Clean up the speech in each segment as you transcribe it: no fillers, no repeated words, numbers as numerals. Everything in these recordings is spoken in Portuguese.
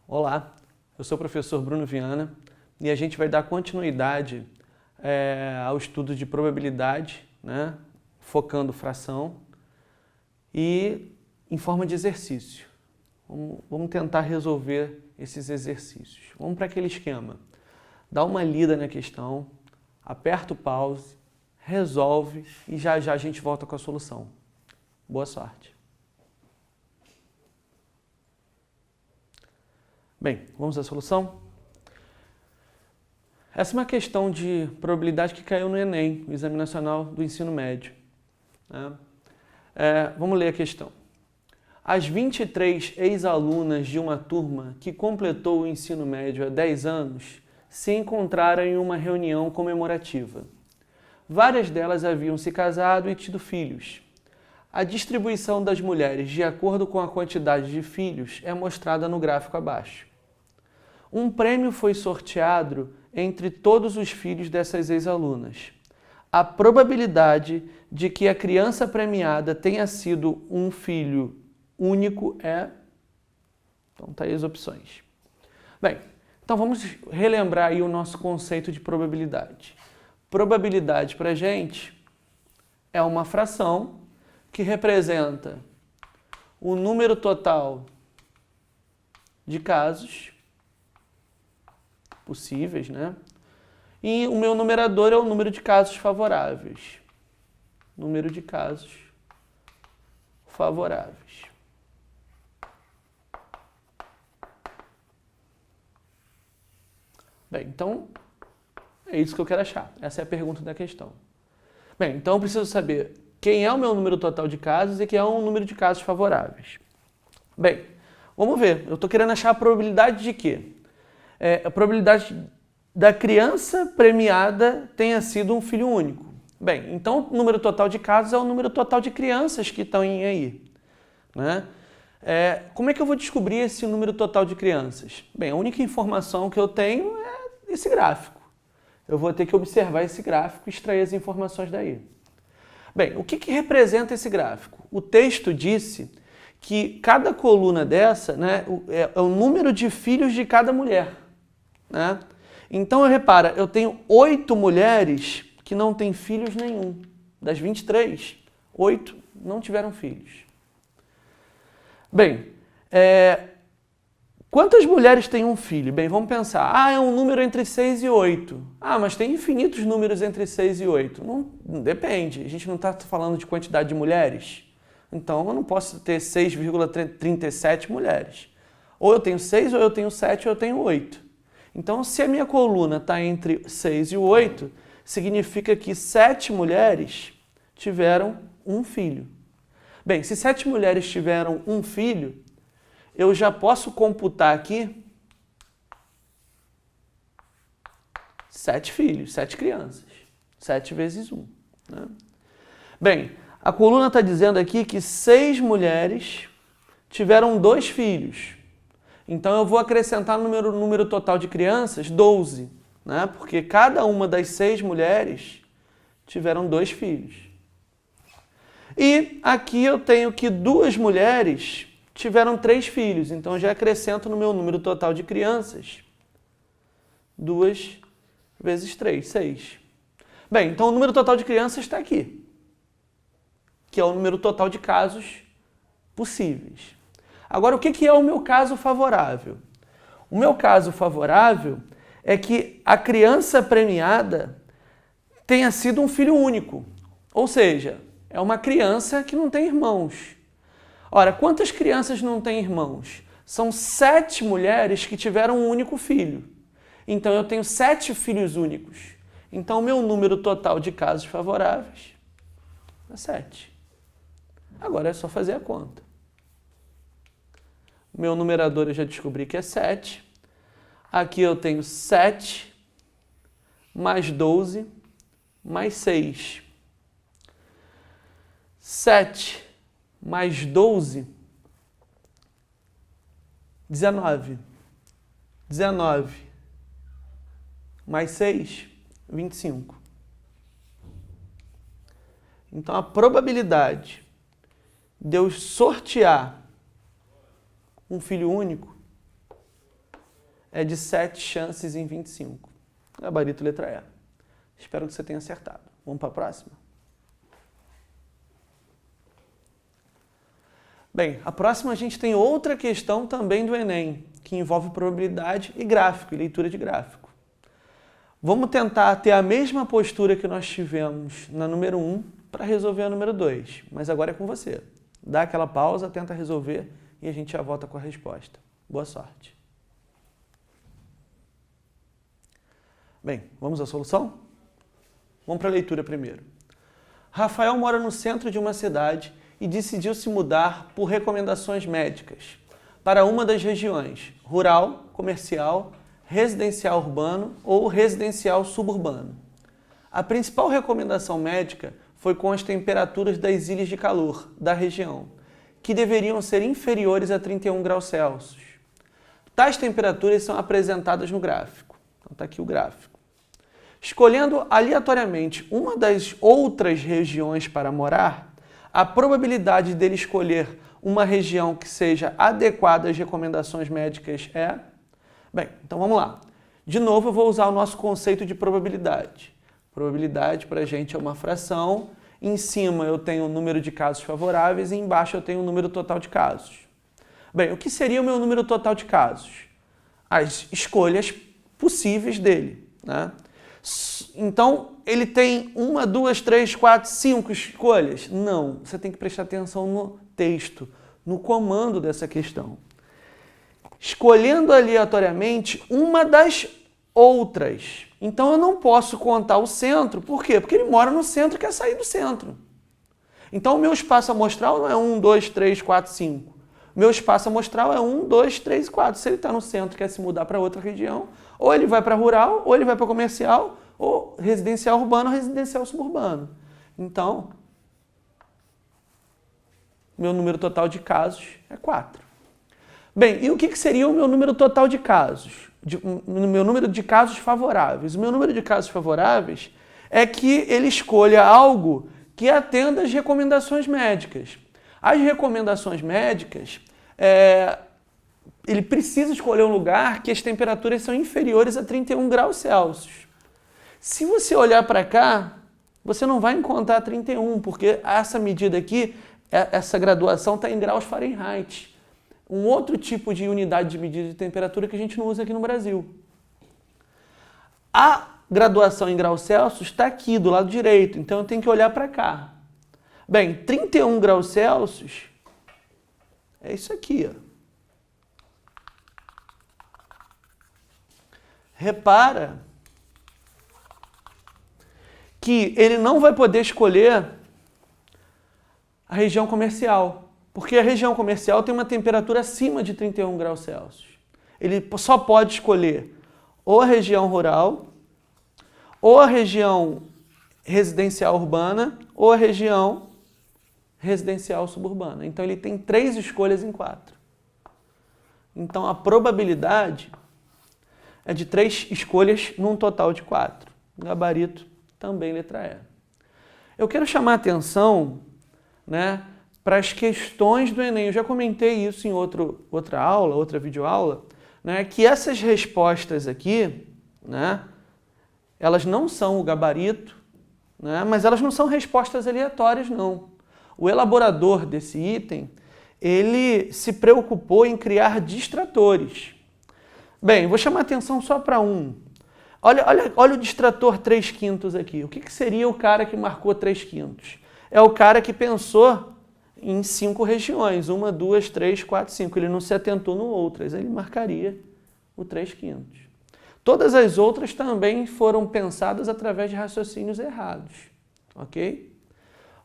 Olá, eu sou o professor Bruno Viana e a gente vai dar continuidade ao estudo de probabilidade, né, focando fração e em forma de exercício. Vamos tentar resolver esses exercícios. Vamos para aquele esquema. Dá uma lida na questão, aperta o pause, resolve e já já a gente volta com a solução. Boa sorte! Bem, vamos à solução? Essa é uma questão de probabilidade que caiu no Enem, o Exame Nacional do Ensino Médio. Vamos ler a questão. As 23 ex-alunas de uma turma que completou o ensino médio há 10 anos se encontraram em uma reunião comemorativa. Várias delas haviam se casado e tido filhos. A distribuição das mulheres de acordo com a quantidade de filhos é mostrada no gráfico abaixo. Um prêmio foi sorteado entre todos os filhos dessas ex-alunas. A probabilidade de que a criança premiada tenha sido um filho único é... Então, tá aí as opções. Bem, então vamos relembrar aí o nosso conceito de probabilidade. Probabilidade para a gente é uma fração que representa o número total de casos possíveis, né? E o meu numerador é o número de casos favoráveis. Número de casos favoráveis. Bem, então é isso que eu quero achar. Essa é a pergunta da questão. Bem, então eu preciso saber quem é o meu número total de casos e quem é o número de casos favoráveis. Bem, vamos ver. Eu estou querendo achar a probabilidade de quê? A probabilidade da criança premiada tenha sido um filho único. Bem, então o número total de casos é o número total de crianças que estão aí, né? Como é que eu vou descobrir esse número total de crianças? Bem, a única informação que eu tenho é esse gráfico. Eu vou ter que observar esse gráfico e extrair as informações daí. Bem, o que representa esse gráfico? O texto disse que cada coluna dessa, né, é o número de filhos de cada mulher. Né? Então, repara, eu tenho 8 mulheres que não têm filhos nenhum. Das 23, 8 não tiveram filhos. Bem, quantas mulheres têm um filho? Bem, vamos pensar. É um número entre 6 e 8. Mas tem infinitos números entre 6 e 8. Não depende. A gente não está falando de quantidade de mulheres. Então, eu não posso ter 6,37 mulheres. Ou eu tenho 6, ou eu tenho 7, ou eu tenho 8. Então, se a minha coluna está entre 6 e 8, significa que 7 mulheres tiveram um filho. Bem, se 7 mulheres tiveram um filho, eu já posso computar aqui 7 filhos, 7 crianças. 7 vezes 1. Né? Bem, a coluna está dizendo aqui que 6 mulheres tiveram 2 filhos. Então, eu vou acrescentar no número total de crianças 12, né? Porque cada uma das 6 mulheres tiveram 2 filhos. E aqui eu tenho que 2 mulheres tiveram 3 filhos. Então, eu já acrescento no meu número total de crianças 2 vezes 3, 6. Bem, então o número total de crianças está aqui, que é o número total de casos possíveis. Agora, o que é o meu caso favorável? O meu caso favorável é que a criança premiada tenha sido um filho único. Ou seja, é uma criança que não tem irmãos. Ora, quantas crianças não têm irmãos? São 7 mulheres que tiveram um único filho. Então, eu tenho 7 filhos únicos. Então, o meu número total de casos favoráveis é 7. Agora é só fazer a conta. Meu numerador eu já descobri que é 7. Aqui eu tenho 7 mais 12 mais 6. 7 mais 12, 19. 19 mais 6, 25. Então, a probabilidade de eu sortear um filho único é de 7 chances em 25. Gabarito letra E. Espero que você tenha acertado. Vamos para a próxima? Bem, a próxima a gente tem outra questão também do Enem, que envolve probabilidade e gráfico, e leitura de gráfico. Vamos tentar ter a mesma postura que nós tivemos na número 1 para resolver a número 2, mas agora é com você. Dá aquela pausa, tenta resolver e a gente já volta com a resposta. Boa sorte. Bem, vamos à solução? Vamos para a leitura primeiro. Rafael mora no centro de uma cidade e decidiu se mudar por recomendações médicas para uma das regiões, rural, comercial, residencial urbano ou residencial suburbano. A principal recomendação médica foi com as temperaturas das ilhas de calor da região, que deveriam ser inferiores a 31 graus Celsius. Tais temperaturas são apresentadas no gráfico. Então está aqui o gráfico. Escolhendo aleatoriamente uma das outras regiões para morar, a probabilidade dele escolher uma região que seja adequada às recomendações médicas é... Bem, então vamos lá. De novo, eu vou usar o nosso conceito de probabilidade. Probabilidade para a gente é uma fração. Em cima eu tenho o número de casos favoráveis e embaixo eu tenho o número total de casos. Bem, o que seria o meu número total de casos? As escolhas possíveis dele, né? Então, ele tem 1, 2, 3, 4, 5 escolhas? Não, você tem que prestar atenção no texto, no comando dessa questão. Escolhendo aleatoriamente uma das outras. Então, eu não posso contar o centro. Por quê? Porque ele mora no centro e quer sair do centro. Então, o meu espaço amostral não é 1, 2, 3, 4, 5. O meu espaço amostral é 1, 2, 3, 4. Se ele está no centro e quer se mudar para outra região, ou ele vai para rural, ou ele vai para comercial, ou residencial urbano, ou residencial suburbano. Então, meu número total de casos é 4. Bem, e o que seria o meu número total de casos? O meu número de casos favoráveis. O meu número de casos favoráveis é que ele escolha algo que atenda às recomendações médicas. As recomendações médicas, ele precisa escolher um lugar que as temperaturas são inferiores a 31 graus Celsius. Se você olhar para cá, você não vai encontrar 31, porque essa medida aqui, essa graduação está em graus Fahrenheit. Um outro tipo de unidade de medida de temperatura que a gente não usa aqui no Brasil. A graduação em graus Celsius está aqui, do lado direito, então eu tenho que olhar para cá. Bem, 31 graus Celsius é isso aqui, ó. Repara que ele não vai poder escolher a região comercial, porque a região comercial tem uma temperatura acima de 31 graus Celsius. Ele só pode escolher ou a região rural, ou a região residencial urbana, ou a região residencial suburbana. Então ele tem 3 escolhas em 4. Então a probabilidade é de 3 escolhas num total de 4. Gabarito também letra E. Eu quero chamar a atenção, né, para as questões do Enem. Eu já comentei isso em outra aula, outra videoaula, né, que essas respostas aqui, né, elas não são o gabarito, né, mas elas não são respostas aleatórias, não. O elaborador desse item, ele se preocupou em criar distratores. Bem, vou chamar a atenção só para um. Olha o distrator 3/5 aqui. O que seria o cara que marcou 3/5? É o cara que pensou em 5 regiões. 1, 2, 3, 4, 5. Ele não se atentou no outras. Ele marcaria o 3/5. Todas as outras também foram pensadas através de raciocínios errados. Ok?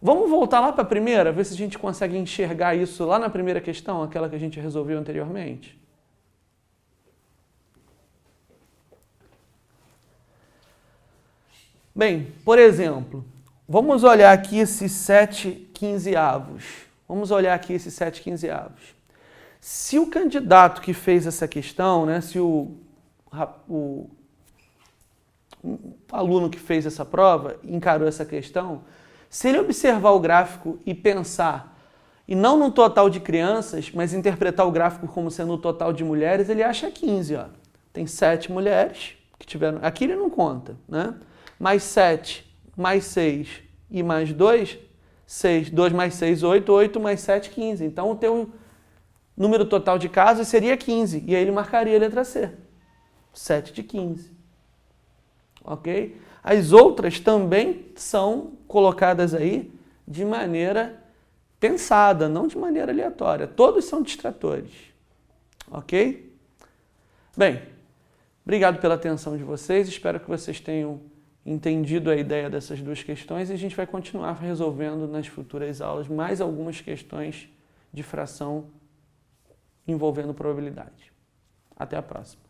Vamos voltar lá para a primeira, ver se a gente consegue enxergar isso lá na primeira questão, aquela que a gente resolveu anteriormente. Bem, por exemplo, vamos olhar aqui esses 7/15. Vamos olhar aqui esses 7/15. Se o candidato que fez essa questão, né, se o aluno que fez essa prova encarou essa questão, se ele observar o gráfico e pensar, e não no total de crianças, mas interpretar o gráfico como sendo o total de mulheres, ele acha 15, ó. tem 7 mulheres que tiveram... Aqui ele não conta, né? Mais 7, mais 6 e mais 2, 6. 2 mais 6, 8. 8 mais 7, 15. Então, o teu número total de casos seria 15. E aí ele marcaria a letra C. 7 de 15. Ok? As outras também são colocadas aí de maneira pensada, não de maneira aleatória. Todos são distratores. Ok? Bem, obrigado pela atenção de vocês. Espero que vocês tenham entendido a ideia dessas duas questões e a gente vai continuar resolvendo nas futuras aulas mais algumas questões de fração envolvendo probabilidade. Até a próxima.